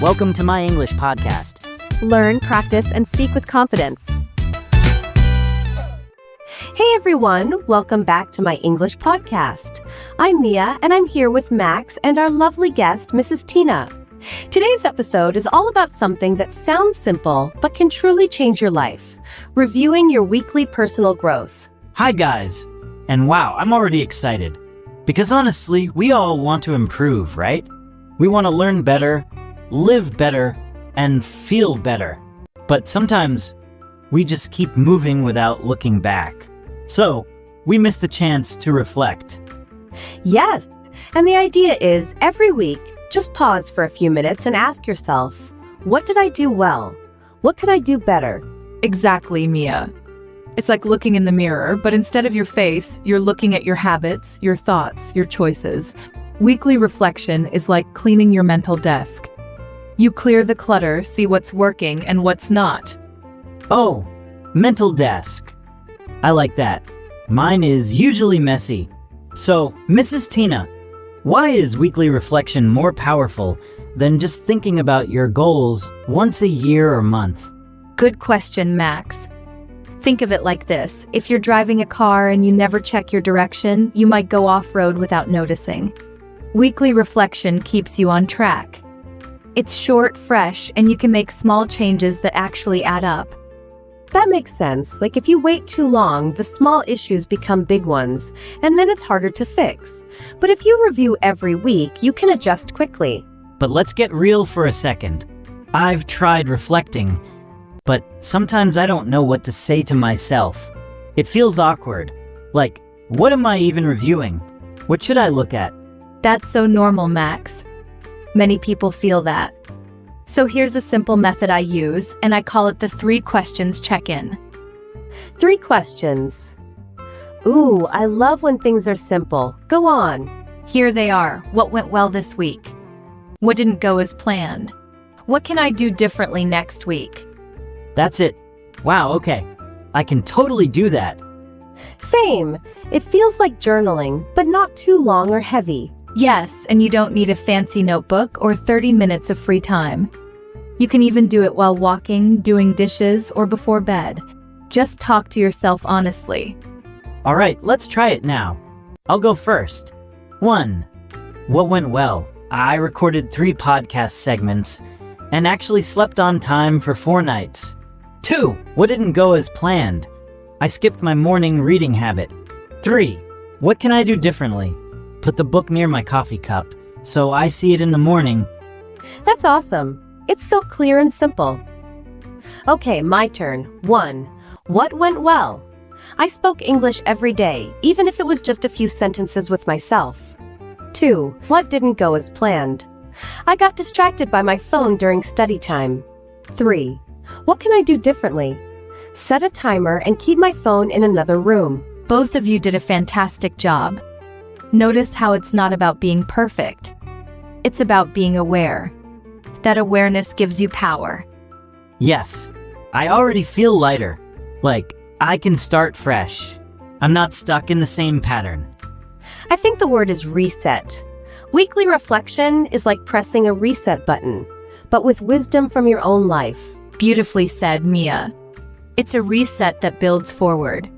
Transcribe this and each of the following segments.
Welcome to my English podcast. Learn, practice, and speak with confidence. Hey everyone, welcome back to my English podcast. I'm Mia, and I'm here with Max and our lovely guest, Mrs. Tina. Today's episode is all about something that sounds simple, but can truly change your life. Reviewing your weekly personal growth. Hi guys, and wow, I'm already excited. Because honestly, we all want to improve, right? We want to learn better, live better, and feel better. But sometimes, we just keep moving without looking back. So, we miss the chance to reflect. Yes, and the idea is every week, just pause for a few minutes and ask yourself, what did I do well? What could I do better? Exactly, Mia. It's like looking in the mirror, but instead of your face, you're looking at your habits, your thoughts, your choices. Weekly reflection is like cleaning your mental desk. You clear the clutter, see what's working and what's not. Oh, mental desk. I like that. Mine is usually messy. So, Mrs. Tina, why is weekly reflection more powerful than just thinking about your goals once a year or month? Good question, Max. Think of it like this. If you're driving a car and you never check your direction, you might go off-road without noticing. Weekly reflection keeps you on track. It's short, fresh, and you can make small changes that actually add up. That makes sense. Like if you wait too long, the small issues become big ones, and then it's harder to fix. But if you review every week, you can adjust quickly. But let's get real for a second. I've tried reflecting, but sometimes I don't know what to say to myself. It feels awkward. Like, what am I even reviewing? What should I look at? That's so normal, Max. Many people feel that. So here's a simple method I use, and I call it the 3 questions check-in. 3 questions. Ooh, I love when things are simple. Go on. Here they are. What went well this week? What didn't go as planned? What can I do differently next week? That's it. Wow, okay. I can totally do that. Same. It feels like journaling, but not too long or heavy. Yes, and you don't need a fancy notebook or 30 minutes of free time. You can even do it while walking, doing dishes, or before bed. Just talk to yourself honestly. All right, let's try it now. I'll go first. 1. What went well? I recorded 3 podcast segments and actually slept on time for 4 nights. 2. What didn't go as planned? I skipped my morning reading habit. 3. What can I do differently? Put the book near my coffee cup, so I see it in the morning. That's awesome. It's so clear and simple. Okay, my turn. 1. What went well? I spoke English every day, even if it was just a few sentences with myself. 2. What didn't go as planned? I got distracted by my phone during study time. 3. What can I do differently? Set a timer and keep my phone in another room. Both of you did a fantastic job. Notice how it's not about being perfect. It's about being aware. That awareness gives you power. Yes, I already feel lighter. Like, I can start fresh. I'm not stuck in the same pattern. I think the word is reset. Weekly reflection is like pressing a reset button, but with wisdom from your own life. Beautifully said, Mia. It's a reset that builds forward.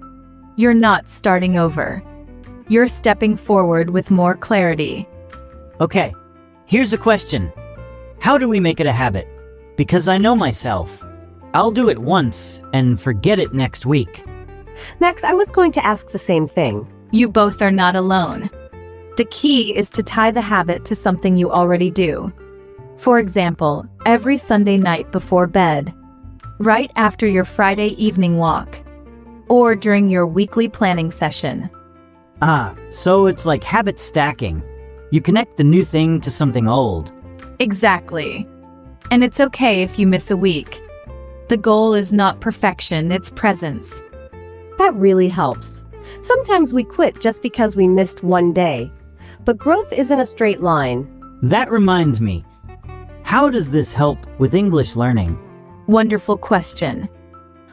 You're not starting over. You're stepping forward with more clarity. Okay, here's a question. How do we make it a habit? Because I know myself. I'll do it once and forget it next week. Next, I was going to ask the same thing. You both are not alone. The key is to tie the habit to something you already do. For example, every Sunday night before bed, right after your Friday evening walk, or during your weekly planning session. So it's like habit stacking. You connect the new thing to something old. Exactly. And it's okay if you miss a week. The goal is not perfection, it's presence. That really helps. Sometimes we quit just because we missed one day. But growth isn't a straight line. That reminds me. How does this help with English learning? Wonderful question.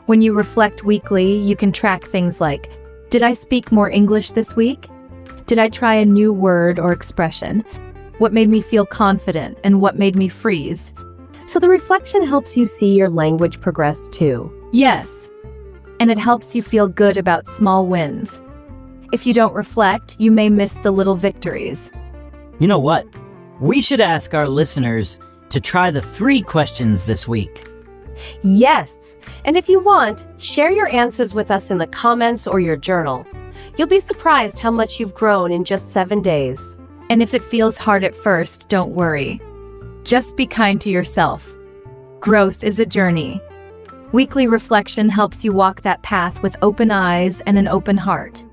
When you reflect weekly, you can track things like, did I speak more English this week? Did I try a new word or expression? What made me feel confident and what made me freeze? So the reflection helps you see your language progress too. Yes, and it helps you feel good about small wins. If you don't reflect, you may miss the little victories. You know what? We should ask our listeners to try the 3 questions this week. Yes, and if you want, share your answers with us in the comments or your journal. You'll be surprised how much you've grown in just 7 days. And if it feels hard at first, don't worry. Just be kind to yourself. Growth is a journey. Weekly reflection helps you walk that path with open eyes and an open heart.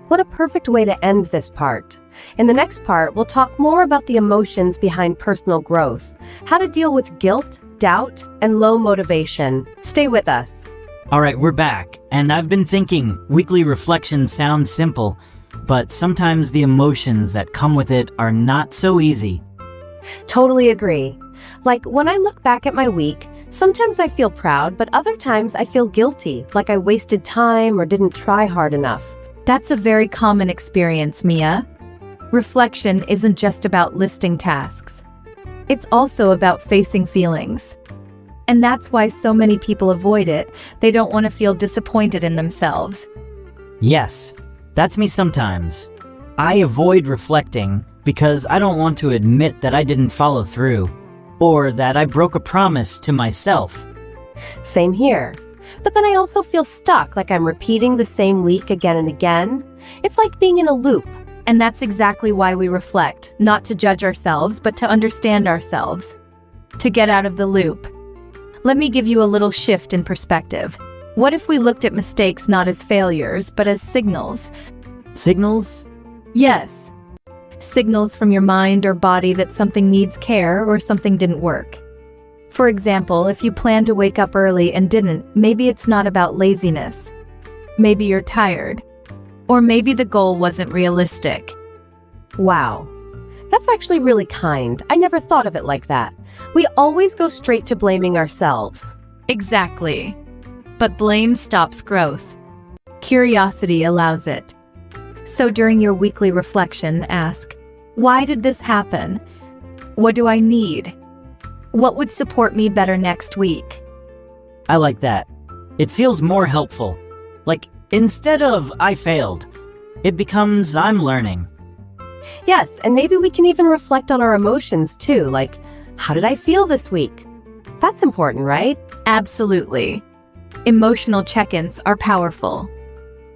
What a perfect way to end this part. In the next part, we'll talk more about the emotions behind personal growth, how to deal with guilt, doubt, and low motivation. Stay with us. All right, we're back, and I've been thinking weekly reflection sounds simple, but sometimes the emotions that come with it are not so easy. Totally agree. Like when I look back at my week, sometimes I feel proud, but other times I feel guilty, like I wasted time or didn't try hard enough. That's a very common experience, Mia. Reflection isn't just about listing tasks. It's also about facing feelings. And that's why so many people avoid it. They don't want to feel disappointed in themselves. Yes, that's me sometimes. I avoid reflecting because I don't want to admit that I didn't follow through, or that I broke a promise to myself. Same here. But then I also feel stuck, like I'm repeating the same week again and again. It's like being in a loop. And that's exactly why we reflect, not to judge ourselves, but to understand ourselves, to get out of the loop. Let me give you a little shift in perspective. What if we looked at mistakes not as failures, but as signals? Signals? Yes. Signals from your mind or body that something needs care or something didn't work. For example, if you plan to wake up early and didn't, maybe it's not about laziness. Maybe you're tired. Or maybe the goal wasn't realistic. Wow. That's actually really kind. I never thought of it like that. We always go straight to blaming ourselves. Exactly. But blame stops growth. Curiosity allows it. So during your weekly reflection, ask, why did this happen? What do I need? What would support me better next week? I like that. It feels more helpful. Like, instead of I failed, it becomes I'm learning. Yes, and maybe we can even reflect on our emotions too, like, how did I feel this week? That's important, right? Absolutely. Emotional check-ins are powerful.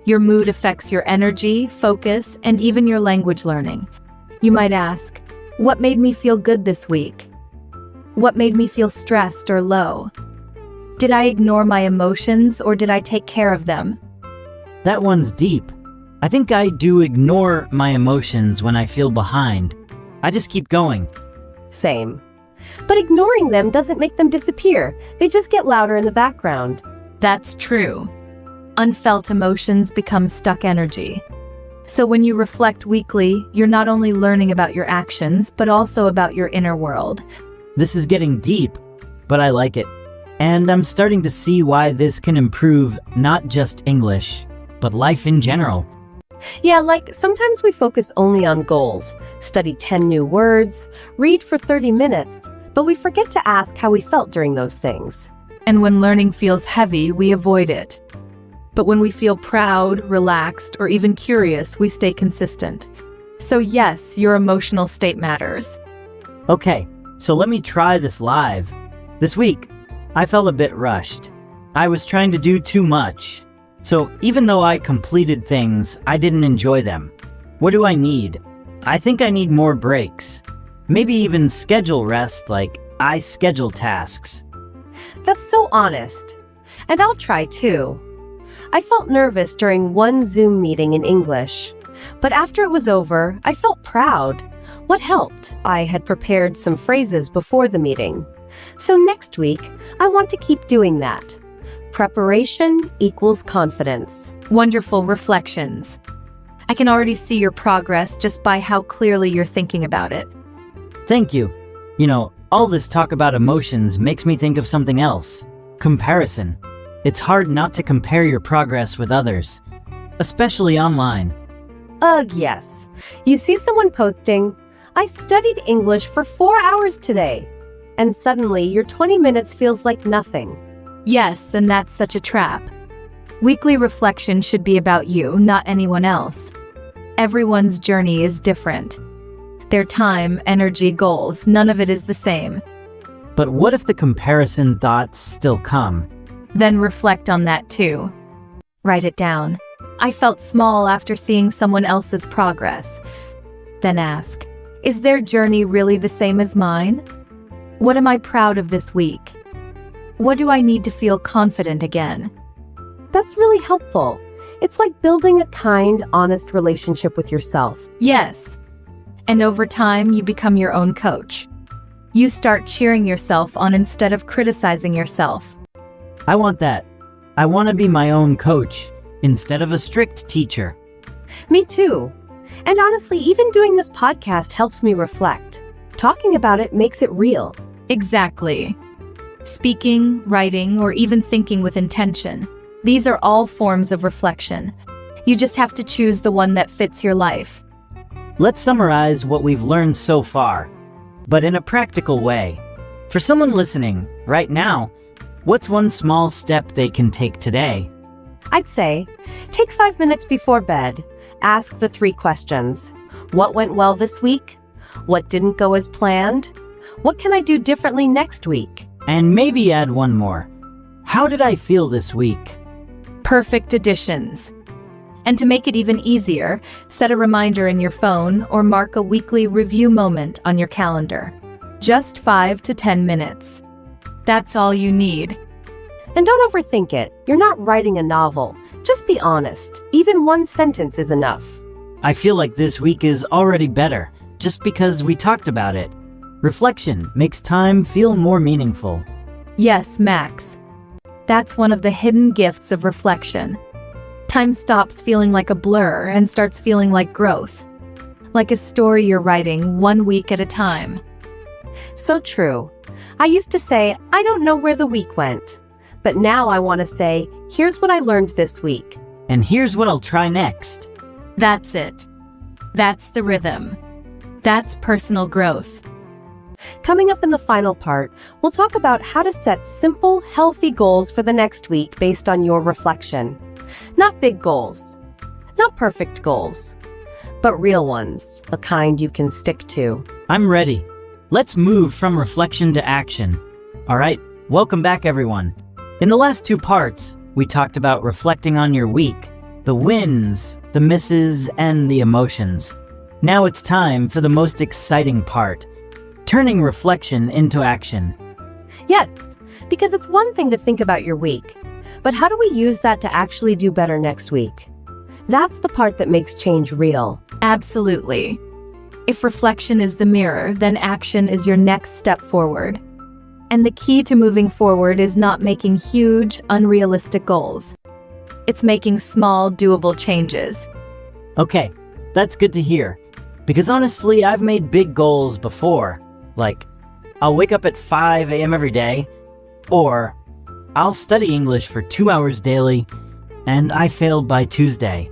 Your mood affects your energy, focus, and even your language learning. You might ask, what made me feel good this week? What made me feel stressed or low? Did I ignore my emotions or did I take care of them? That one's deep. I think I do ignore my emotions when I feel behind. I just keep going. Same. But ignoring them doesn't make them disappear. They just get louder in the background. That's true. Unfelt emotions become stuck energy. So when you reflect weekly, you're not only learning about your actions, but also about your inner world. This is getting deep, but I like it. And I'm starting to see why this can improve not just English, but life in general. Yeah, like sometimes we focus only on goals, study 10 new words, read for 30 minutes, but we forget to ask how we felt during those things. And when learning feels heavy, we avoid it. But when we feel proud, relaxed, or even curious, we stay consistent. So yes, your emotional state matters. Okay, so let me try this live. This week, I felt a bit rushed. I was trying to do too much. So even though I completed things, I didn't enjoy them. What do I need? I think I need more breaks. Maybe even schedule rest, like I schedule tasks. That's so honest. And I'll try too. I felt nervous during one Zoom meeting in English, but after it was over, I felt proud. What helped? I had prepared some phrases before the meeting. So next week, I want to keep doing that. Preparation equals confidence. Wonderful reflections. I can already see your progress just by how clearly you're thinking about it. Thank you. You know, all this talk about emotions makes me think of something else. Comparison. It's hard not to compare your progress with others, especially online. Ugh, yes. You see someone posting, I studied English for 4 hours today. and suddenly your 20 minutes feels like nothing. Yes, and that's such a trap. Weekly reflection should be about you, not anyone else. Everyone's journey is different. Their time, energy, goals, none of it is the same. But what if the comparison thoughts still come? Then reflect on that too. Write it down. I felt small after seeing someone else's progress. Then ask, is their journey really the same as mine? What am I proud of this week? What do I need to feel confident again? That's really helpful. It's like building a kind, honest relationship with yourself. Yes. And over time, you become your own coach. You start cheering yourself on instead of criticizing yourself. I want that. I want to be my own coach instead of a strict teacher. Me too. And honestly, even doing this podcast helps me reflect. Talking about it makes it real. Exactly. Speaking, writing, or even thinking with intention. These are all forms of reflection. You just have to choose the one that fits your life. Let's summarize what we've learned so far, but in a practical way. For someone listening right now, what's one small step they can take today? I'd say, take 5 minutes before bed. Ask the 3 questions. What went well this week? What didn't go as planned? What can I do differently next week? And maybe add one more. How did I feel this week? Perfect additions. And to make it even easier, set a reminder in your phone or mark a weekly review moment on your calendar. Just 5 to 10 minutes. That's all you need. And don't overthink it. You're not writing a novel. Just be honest. Even one sentence is enough. I feel like this week is already better, just because we talked about it. Reflection makes time feel more meaningful. Yes, Max. That's one of the hidden gifts of reflection. Time stops feeling like a blur and starts feeling like growth. Like a story you're writing 1 week at a time. So true. I used to say, I don't know where the week went. But now I want to say, here's what I learned this week. And here's what I'll try next. That's it. That's the rhythm. That's personal growth. Coming up in the final part, we'll talk about how to set simple, healthy goals for the next week based on your reflection. Not big goals, not perfect goals, but real ones, the kind you can stick to. I'm ready. Let's move from reflection to action. All right, welcome back everyone. In the last 2 parts, we talked about reflecting on your week, the wins, the misses, and the emotions. Now it's time for the most exciting part, turning reflection into action. Yeah, because it's one thing to think about your week, but how do we use that to actually do better next week? That's the part that makes change real. Absolutely. If reflection is the mirror, then action is your next step forward. And the key to moving forward is not making huge, unrealistic goals. It's making small, doable changes. Okay, that's good to hear. Because honestly, I've made big goals before. Like, I'll wake up at 5 a.m. every day, or I'll study English for 2 hours daily, and I failed by Tuesday.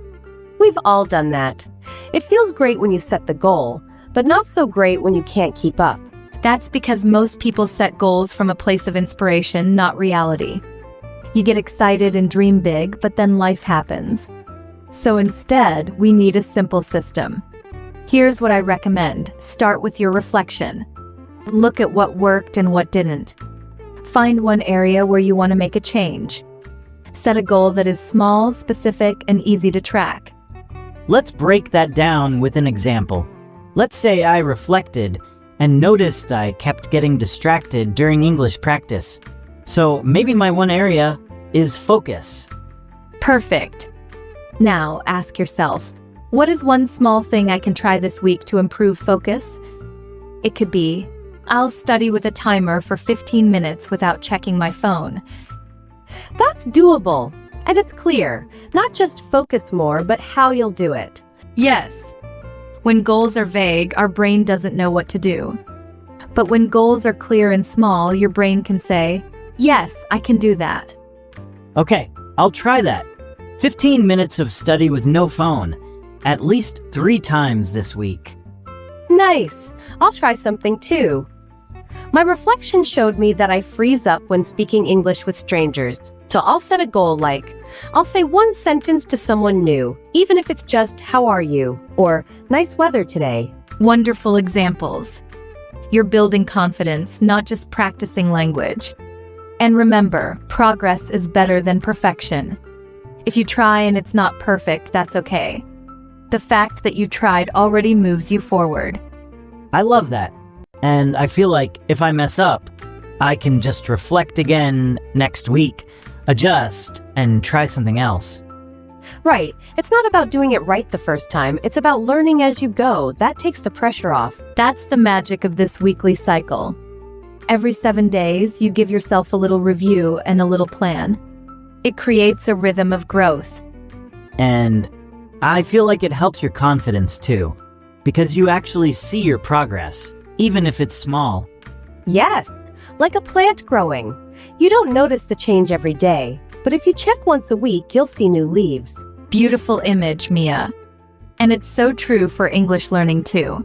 We've all done that. It feels great when you set the goal, but not so great when you can't keep up. That's because most people set goals from a place of inspiration, not reality. You get excited and dream big, but then life happens. So instead, we need a simple system. Here's what I recommend. Start with your reflection. Look at what worked and what didn't. Find one area where you want to make a change. Set a goal that is small, specific, and easy to track. Let's break that down with an example. Let's say I reflected and noticed I kept getting distracted during English practice. So maybe my one area is focus. Perfect. Now ask yourself, what is one small thing I can try this week to improve focus? It could be, I'll study with a timer for 15 minutes without checking my phone. That's doable, and it's clear, not just focus more, but how you'll do it. Yes. When goals are vague, our brain doesn't know what to do. But when goals are clear and small, your brain can say, yes, I can do that. Okay, I'll try that. 15 minutes of study with no phone, at least 3 times this week. Nice! I'll try something too. My reflection showed me that I freeze up when speaking English with strangers. So I'll set a goal like, I'll say one sentence to someone new, even if it's just, "How are you?" or "Nice weather today." Wonderful examples. You're building confidence, not just practicing language. And remember, progress is better than perfection. If you try and it's not perfect, that's okay. The fact that you tried already moves you forward. I love that. And I feel like if I mess up, I can just reflect again next week, adjust, and try something else. Right. It's not about doing it right the first time. It's about learning as you go. That takes the pressure off. That's the magic of this weekly cycle. Every 7 days, you give yourself a little review and a little plan. It creates a rhythm of growth. And I feel like it helps your confidence too, because you actually see your progress, even if it's small. Yes, like a plant growing. You don't notice the change every day, but if you check once a week, you'll see new leaves. Beautiful image, Mia. And it's so true for English learning too.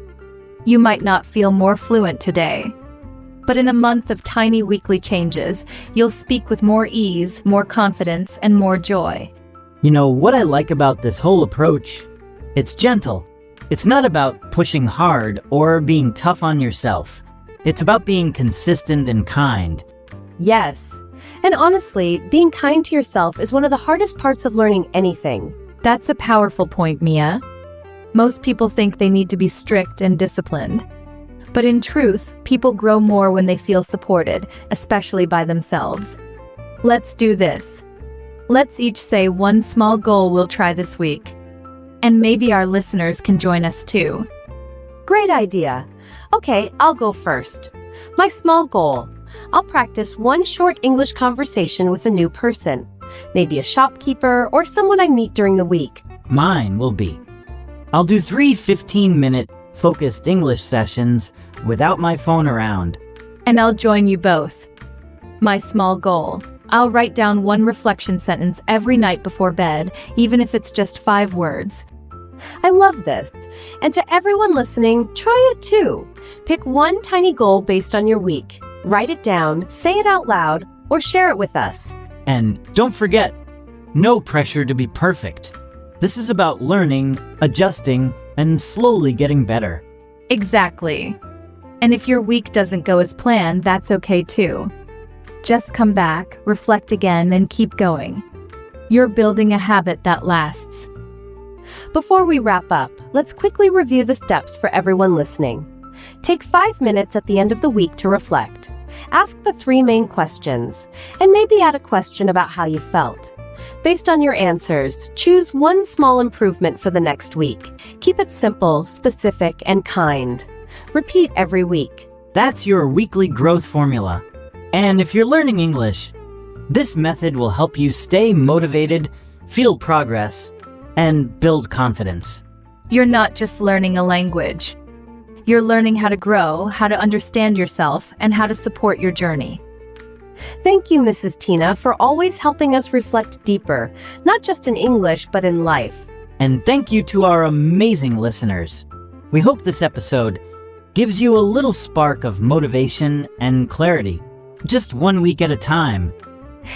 You might not feel more fluent today, but in a month of tiny weekly changes, you'll speak with more ease, more confidence, and more joy. You know, what I like about this whole approach? It's gentle. It's not about pushing hard or being tough on yourself. It's about being consistent and kind. Yes, and honestly, being kind to yourself is one of the hardest parts of learning anything. That's a powerful point, Mia. Most people think they need to be strict and disciplined. But in truth, people grow more when they feel supported, especially by themselves. Let's do this. Let's each say one small goal we'll try this week. And maybe our listeners can join us too. Great idea. Okay, I'll go first. My small goal. I'll practice one short English conversation with a new person. Maybe a shopkeeper or someone I meet during the week. Mine will be, I'll do 3 15-minute focused English sessions without my phone around. And I'll join you both. My small goal. I'll write down one reflection sentence every night before bed, even if it's just 5 words. I love this. And to everyone listening, try it too. Pick one tiny goal based on your week. Write it down, say it out loud, or share it with us. And don't forget, no pressure to be perfect. This is about learning, adjusting, and slowly getting better. Exactly. And if your week doesn't go as planned, that's okay too. Just come back, reflect again, and keep going. You're building a habit that lasts. Before we wrap up, let's quickly review the steps for everyone listening. Take 5 minutes at the end of the week to reflect. Ask the 3 main questions, and maybe add a question about how you felt. Based on your answers, choose one small improvement for the next week. Keep it simple, specific, and kind. Repeat every week. That's your weekly growth formula. And if you're learning English, this method will help you stay motivated, feel progress, and build confidence. You're not just learning a language. You're learning how to grow, how to understand yourself, and how to support your journey. Thank you, Mrs. Tina, for always helping us reflect deeper, not just in English, but in life. And thank you to our amazing listeners. We hope this episode gives you a little spark of motivation and clarity, just 1 week at a time.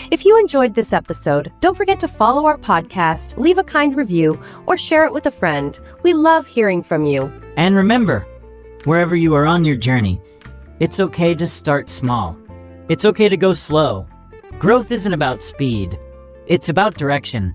If you enjoyed this episode, don't forget to follow our podcast, leave a kind review, or share it with a friend. We love hearing from you. And remember, wherever you are on your journey, it's okay to start small. It's okay to go slow. Growth isn't about speed. It's about direction.